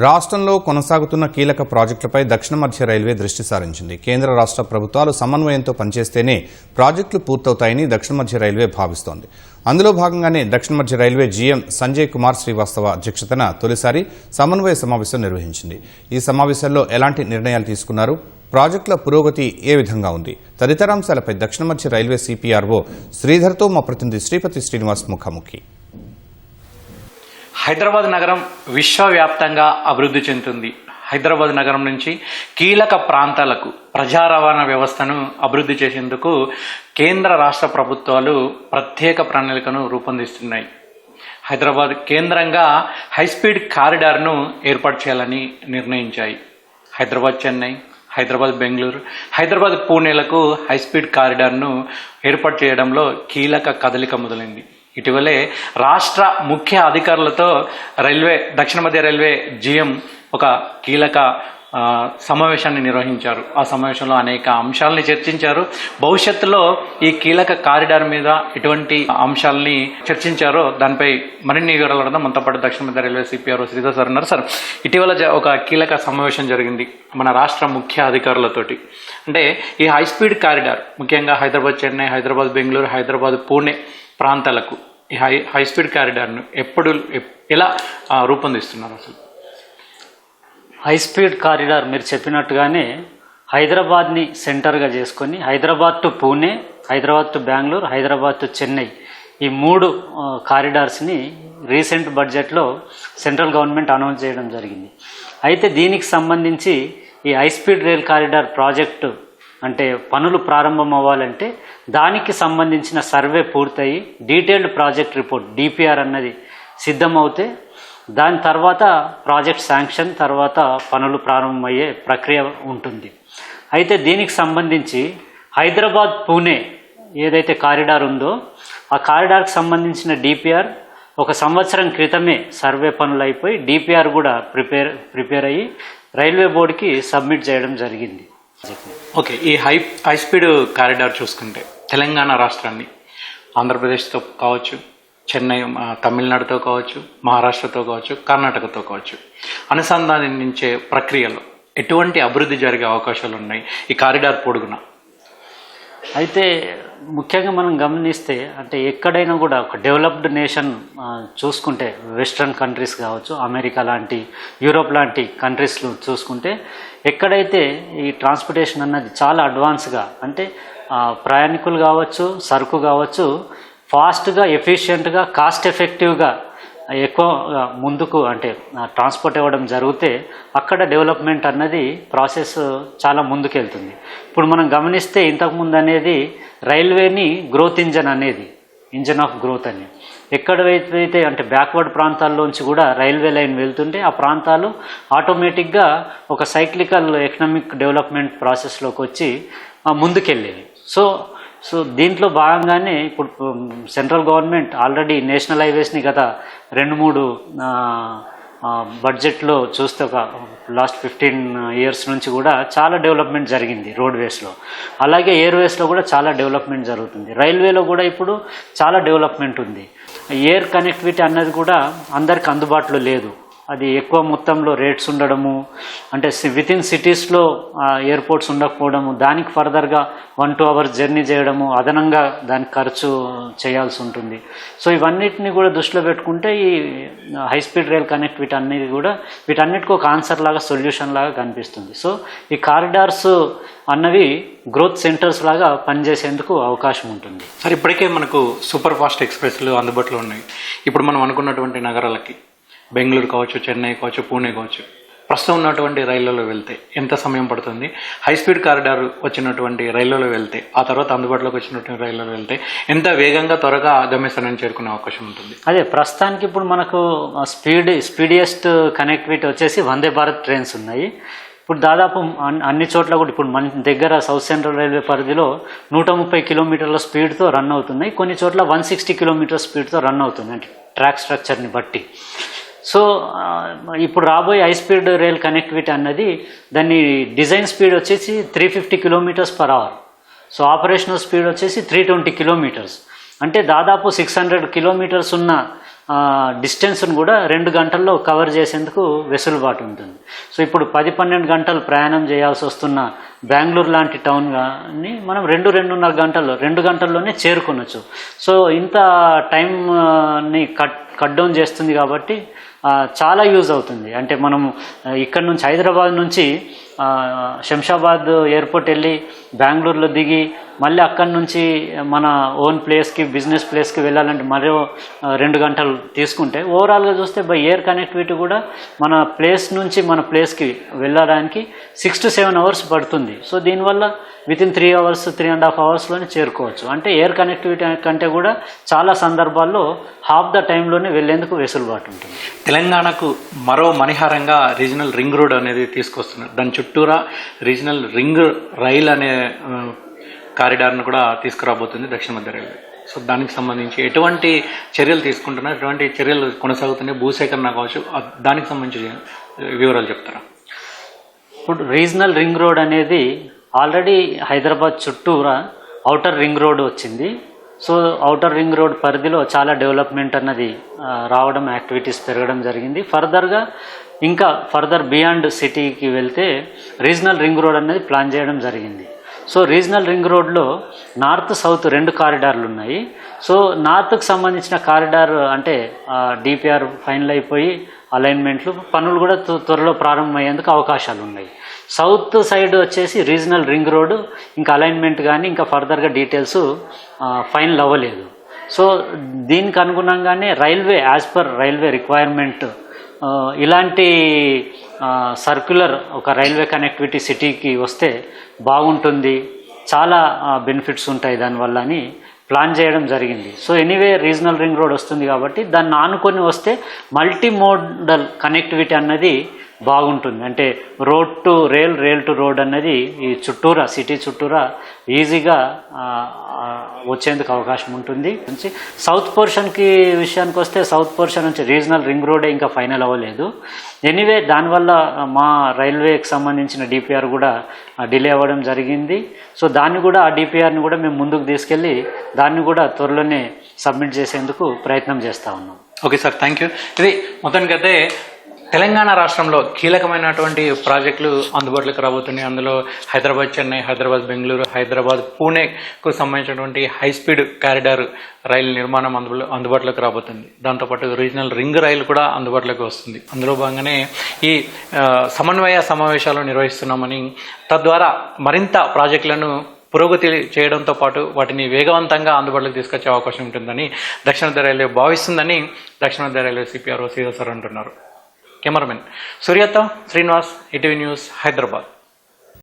రాష్ట్రంలో కొనసాగుతున్న కీలక ప్రాజెక్టులపై దక్షిణ మధ్య రైల్వే దృష్టి సారించింది. కేంద్ర రాష్ట్ర ప్రభుత్వాలు సమన్వయంతో పనిచేస్తేనే ప్రాజెక్టులు పూర్తవుతాయని దక్షిణ మధ్య రైల్వే భావిస్తోంది. అందులో భాగంగానే దక్షిణ మధ్య రైల్వే జీఎం సంజయ్ కుమార్ శ్రీవాస్తవ అధ్యక్షతన తొలిసారి సమన్వయ సమావేశం నిర్వహించింది. ఈ సమావేశంలో ఎలాంటి నిర్ణయాలు తీసుకున్నారు, ప్రాజెక్టుల పురోగతి ఏ విధంగా ఉంది తదితర అంశాలపై దక్షిణ మధ్య రైల్వే సిపిఆర్ఓ శ్రీధర్తో మా ప్రతినిధి శ్రీపతి శ్రీనివాస్ ముఖాముఖి. హైదరాబాద్ నగరం విశ్వవ్యాప్తంగా అభివృద్ధి చెందుతుంది. హైదరాబాద్ నగరం నుంచి కీలక ప్రాంతాలకు ప్రజా రవాణా వ్యవస్థను అభివృద్ధి చేసేందుకు కేంద్ర రాష్ట్ర ప్రభుత్వాలు ప్రత్యేక ప్రణాళికను రూపొందిస్తున్నాయి. హైదరాబాద్ కేంద్రంగా హైస్పీడ్ కారిడార్ను ఏర్పాటు చేయాలని నిర్ణయించాయి. హైదరాబాద్ చెన్నై, హైదరాబాద్ బెంగళూరు, హైదరాబాద్ పూణేలకు హైస్పీడ్ కారిడార్ను ఏర్పాటు చేయడంలో కీలక కదలిక మొదలైంది. ఇటీవలే రాష్ట్ర ముఖ్య అధికారులతో దక్షిణ మధ్య రైల్వే జీఎం ఒక కీలక సమావేశాన్ని నిర్వహించారు. ఆ సమావేశంలో అనేక అంశాలని చర్చించారు. భవిష్యత్తులో ఈ కీలక కారిడార్ మీద ఎటువంటి అంశాలని చర్చించారో దానిపై మరిన్ని వివరాలు అడదాం. మనతో పాటు దక్షిణ మధ్య రైల్వే సిపిఆర్ఓ శ్రీధర్ సార్ ఉన్నారు. సార్, ఇటీవల ఒక కీలక సమావేశం జరిగింది మన రాష్ట్ర ముఖ్య అధికారులతోటి. అంటే ఈ హైస్పీడ్ కారిడార్ ముఖ్యంగా హైదరాబాద్ చెన్నై, హైదరాబాద్ బెంగళూరు, హైదరాబాద్ పూణే ప్రాంతాలకు ఈ హైస్పీడ్ కారిడార్ను ఎలా రూపొందిస్తున్నారు? అసలు హైస్పీడ్ కారిడార్ మీరు చెప్పినట్టుగానే హైదరాబాద్ని సెంటర్గా చేసుకొని Hyderabad to Pune, Hyderabad to Bengaluru, Hyderabad to Chennai ఈ 3 కారిడార్స్ని రీసెంట్ బడ్జెట్లో సెంట్రల్ గవర్నమెంట్ అనౌన్స్ చేయడం జరిగింది. అయితే దీనికి సంబంధించి ఈ హైస్పీడ్ రైల్ కారిడార్ ప్రాజెక్టు అంటే పనులు ప్రారంభం అవ్వాలంటే దానికి సంబంధించిన సర్వే పూర్తయి డీటెయిల్డ్ ప్రాజెక్ట్ రిపోర్ట్ డిపిఆర్ అన్నది సిద్ధమవుతే దాని తర్వాత ప్రాజెక్ట్ శాంక్షన్, తర్వాత పనులు ప్రారంభమయ్యే ప్రక్రియ ఉంటుంది. అయితే దీనికి సంబంధించి హైదరాబాద్ పూణే ఏదైతే కారిడార్ ఉందో ఆ కారిడార్కి సంబంధించిన డిపిఆర్ 1 సంవత్సరం క్రితమే సర్వే పనులు అయిపోయి డిపిఆర్ కూడా ప్రిపేర్ అయ్యి రైల్వే బోర్డుకి సబ్మిట్ చేయడం జరిగింది. ఓకే, ఈ హైస్పీడ్ కారిడార్ చూసుకుంటే తెలంగాణ రాష్ట్రాన్ని ఆంధ్రప్రదేశ్తో కావచ్చు, చెన్నై తమిళనాడుతో కావచ్చు, మహారాష్ట్రతో కావచ్చు, కర్ణాటకతో కావచ్చు అనుసంధానించే ప్రక్రియలో ఎటువంటి అభివృద్ధి జరిగే అవకాశాలు ఉన్నాయి ఈ కారిడార్ పొడుగున? అయితే ముఖ్యంగా మనం గమనిస్తే అంటే ఎక్కడైనా కూడా ఒక డెవలప్డ్ నేషన్ చూసుకుంటే వెస్ట్రన్ కంట్రీస్ కావచ్చు, అమెరికా లాంటి, యూరోప్ లాంటి కంట్రీస్లో చూసుకుంటే ఎక్కడైతే ఈ ట్రాన్స్పోర్టేషన్ అన్నది చాలా అడ్వాన్స్గా అంటే ప్రయాణికులు కావచ్చు, సరుకు కావచ్చు ఫాస్ట్గా, ఎఫిషియెంట్గా, కాస్ట్ ఎఫెక్టివ్గా ఎక్కువ ముందుకు అంటే ట్రాన్స్పోర్ట్ ఇవ్వడం జరిగితే అక్కడ డెవలప్మెంట్ అన్నది ప్రాసెస్ చాలా ముందుకెళ్తుంది. ఇప్పుడు మనం గమనిస్తే ఇంతకుముందు అనేది రైల్వేని గ్రోత్ ఇంజన్ ఆఫ్ గ్రోత్ అని ఎక్కడైతే అంటే బ్యాక్వర్డ్ ప్రాంతాల్లోంచి కూడా రైల్వే లైన్ వెళ్తుంటే ఆ ప్రాంతాలు ఆటోమేటిక్గా ఒక సైక్లికల్ ఎకనామిక్ డెవలప్మెంట్ ప్రాసెస్లోకి వచ్చి ముందుకెళ్ళేవి. సో దీంట్లో భాగంగానే ఇప్పుడు సెంట్రల్ గవర్నమెంట్ ఆల్రెడీ నేషనల్ హైవేస్ని గత 2-3 బడ్జెట్లో చూస్తే ఒక లాస్ట్ 15 ఇయర్స్ నుంచి కూడా చాలా డెవలప్మెంట్ జరిగింది రోడ్వేస్లో. అలాగే ఎయిర్వేస్లో కూడా చాలా డెవలప్మెంట్ జరుగుతుంది. రైల్వేలో కూడా ఇప్పుడు చాలా డెవలప్మెంట్ ఉంది. ఎయిర్ కనెక్టివిటీ అన్నది కూడా అందరికి అందుబాటులో లేదు. అది ఎక్కువ మొత్తంలో రేట్స్ ఉండడము, అంటే వితిన్ సిటీస్లో ఎయిర్పోర్ట్స్ ఉండకపోవడము, దానికి ఫర్దర్గా 1-2 అవర్స్ జర్నీ చేయడము, అదనంగా దానికి ఖర్చు చేయాల్సి ఉంటుంది. సో ఇవన్నిటిని కూడా దృష్టిలో పెట్టుకుంటే ఈ హైస్పీడ్ రైల్ కనెక్టివిటీ అనేది కూడా వీటన్నిటికీ ఒక ఆన్సర్ లాగా, సొల్యూషన్ లాగా కనిపిస్తుంది. సో ఈ కారిడార్స్ అన్నవి గ్రోత్ సెంటర్స్ లాగా పనిచేసేందుకు అవకాశం ఉంటుంది. సార్, ఇప్పటికే మనకు సూపర్ ఫాస్ట్ ఎక్స్ప్రెస్లు అందుబాటులో ఉన్నాయి. ఇప్పుడు మనం అనుకున్నటువంటి నగరాలకి బెంగళూరు కావచ్చు, చెన్నై కావచ్చు, పూణే కావచ్చు ప్రస్తుతం ఉన్నటువంటి రైళ్లలో వెళ్తే ఎంత సమయం పడుతుంది? హైస్పీడ్ కారిడార్ వచ్చినటువంటి రైళ్లలో వెళ్తే, ఆ తర్వాత అందుబాటులోకి వచ్చినటువంటి రైళ్లలో వెళ్తే ఎంత వేగంగా త్వరగా గమ్యస్థానాన్ని చేరుకునే అవకాశం ఉంటుంది? అదే ప్రస్తుతానికి ఇప్పుడు మనకు స్పీడియెస్ట్ కనెక్టివిటీ వచ్చేసి వందే భారత్ ట్రైన్స్ ఉన్నాయి. ఇప్పుడు దాదాపు అన్ని చోట్ల కూడా ఇప్పుడు మన దగ్గర సౌత్ సెంట్రల్ రైల్వే పరిధిలో 130 కిలోమీటర్ల స్పీడ్తో రన్ అవుతున్నాయి. కొన్ని చోట్ల 160 కిలోమీటర్ స్పీడ్తో రన్ అవుతుంది, అంటే ట్రాక్ స్ట్రక్చర్ని బట్టి. సో ఇప్పుడు రాబోయే హైస్పీడ్ రైల్ కనెక్టివిటీ అన్నది దాన్ని డిజైన్ స్పీడ్ వచ్చేసి 350 kilometres per hour. So operational speed వచ్చేసి 320 కిలోమీటర్స్. అంటే దాదాపు 600 కిలోమీటర్స్ ఉన్న డిస్టెన్స్ను కూడా 2 గంటల్లో కవర్ చేసేందుకు వెసులుబాటు ఉంటుంది. సో ఇప్పుడు 10-12 గంటలు ప్రయాణం చేయాల్సి వస్తున్న బెంగళూరు లాంటి టౌన్ కానీ మనం 2-2.5 గంటల్లో 2 గంటల్లోనే చేరుకోవచ్చు. సో ఇంత టైంని కట్ డౌన్ చేస్తుంది కాబట్టి చాలా యూజ్ అవుతుంది. అంటే మనం ఇక్కడ నుంచి హైదరాబాద్ నుంచి శంషాబాద్ ఎయిర్పోర్ట్ వెళ్ళి బెంగళూరులో దిగి మళ్ళీ అక్కడి నుంచి మన ఓన్ ప్లేస్కి బిజినెస్ ప్లేస్కి వెళ్ళాలంటే మరో 2 గంటలు తీసుకుంటే ఓవరాల్గా చూస్తే బై ఎయిర్ కనెక్టివిటీ కూడా మన ప్లేస్ నుంచి మన ప్లేస్కి వెళ్ళడానికి 6 to 7 hours పడుతుంది. సో దీనివల్ల వితిన్ 3 hours 3.5 hours చేరుకోవచ్చు. అంటే ఎయిర్ కనెక్టివిటీ కంటే కూడా చాలా సందర్భాల్లో హాఫ్ ద టైంలోనే వెళ్ళేందుకు వెసులుబాటు ఉంటుంది. తెలంగాణకు మరో మణిహారంగా రీజనల్ రింగ్ రోడ్ అనేది తీసుకొస్తున్నారు. దాని చుట్టూరా రీజనల్ రింగ్ రైల్ అనే కారిడార్ను కూడా తీసుకురాబోతుంది దక్షిణ మధ్య రైల్వే. సో దానికి సంబంధించి ఎటువంటి చర్యలు తీసుకుంటున్నారు, ఎటువంటి చర్యలు కొనసాగుతున్నాయి, భూసేకరణ కావచ్చు, దానికి సంబంధించి వివరాలు చెప్తారా? ఇప్పుడు రీజనల్ రింగ్ రోడ్ అనేది ఆల్రెడీ హైదరాబాద్ చుట్టూరా ఔటర్ రింగ్ రోడ్ వచ్చింది. సో ఔటర్ రింగ్ రోడ్ పరిధిలో చాలా డెవలప్మెంట్ అన్నది రావడం, యాక్టివిటీస్ పెరగడం జరిగింది. ఫర్దర్ బియాండ్ సిటీకి వెళ్తే రీజనల్ రింగ్ రోడ్ అనేది ప్లాన్ చేయడం జరిగింది. సో రీజనల్ రింగ్ రోడ్లో నార్త్ సౌత్ 2 కారిడార్లు ఉన్నాయి. సో నార్త్కి సంబంధించిన కారిడార్ అంటే డిపిఆర్ ఫైనల్ అయిపోయి అలైన్మెంట్లు పనులు కూడా త్వరలో ప్రారంభమయ్యేందుకు అవకాశాలు ఉన్నాయి. సౌత్ సైడ్ వచ్చేసి రీజనల్ రింగ్ రోడ్ ఇంకా అలైన్మెంట్ కానీ ఇంకా ఫర్దర్గా డీటెయిల్స్ ఫైనల్ అవ్వలేదు. సో దీనికి అనుగుణంగానే railway as per railway requirement ఇలాంటి సర్క్యులర్ ఒక రైల్వే కనెక్టివిటీ సిటీకి వస్తే బాగుంటుంది, చాలా బెనిఫిట్స్ ఉంటాయి దానివల్ల అని ప్లాన్ చేయడం జరిగింది. So anyway regional ring road వస్తుంది కాబట్టి దాన్ని ఆనుకొని వస్తే మల్టీ మోడల్ కనెక్టివిటీ అన్నది బాగుంటుంది. అంటే road to rail, rail to road అన్నది ఈ చుట్టూరా సిటీ చుట్టూరా ఈజీగా వచ్చేందుకు అవకాశం ఉంటుంది. సౌత్ పోర్షన్కి విషయానికి వస్తే సౌత్ పోర్షన్ నుంచి రీజనల్ రింగ్ రోడే ఇంకా ఫైనల్ అవ్వలేదు. ఎనీవే దానివల్ల మా రైల్వేకి సంబంధించిన డిపిఆర్ కూడా డిలే అవ్వడం జరిగింది. సో దాన్ని కూడా ఆ డిపిఆర్ని కూడా మేము ముందుకు తీసుకెళ్ళి దాన్ని కూడా త్వరలోనే సబ్మిట్ చేసేందుకు ప్రయత్నం చేస్తూ ఉన్నాం. Okay sir, thank you. ఇది మొత్తానికైతే తెలంగాణ రాష్ట్రంలో కీలకమైనటువంటి ప్రాజెక్టులు అందుబాటులోకి రాబోతున్నాయి. అందులో హైదరాబాద్ చెన్నై, హైదరాబాద్ బెంగళూరు, హైదరాబాద్ పూణేకు సంబంధించినటువంటి హై స్పీడ్ కారిడార్ రైలు నిర్మాణం అందుబాటులోకి రాబోతుంది. దాంతోపాటు రీజనల్ రింగ్ రైలు కూడా అందుబాటులోకి వస్తుంది. అందులో భాగంగానే ఈ సమన్వయ సమావేశాలు నిర్వహిస్తున్నామని, తద్వారా మరింత ప్రాజెక్టులను పురోగతి చేయడంతో పాటు వాటిని వేగవంతంగా అందుబాటులోకి తీసుకొచ్చే అవకాశం ఉంటుందని దక్షిణ మధ్య రైల్వే భావిస్తుందని దక్షిణ మధ్య రైల్వే సిపిఆర్ఓ శ్రీధర్ సార్ అంటున్నారు. కెమెరామెన్ సూర్యతో శ్రీనివాస్, ఈటీవీ న్యూస్, హైదరాబాద్.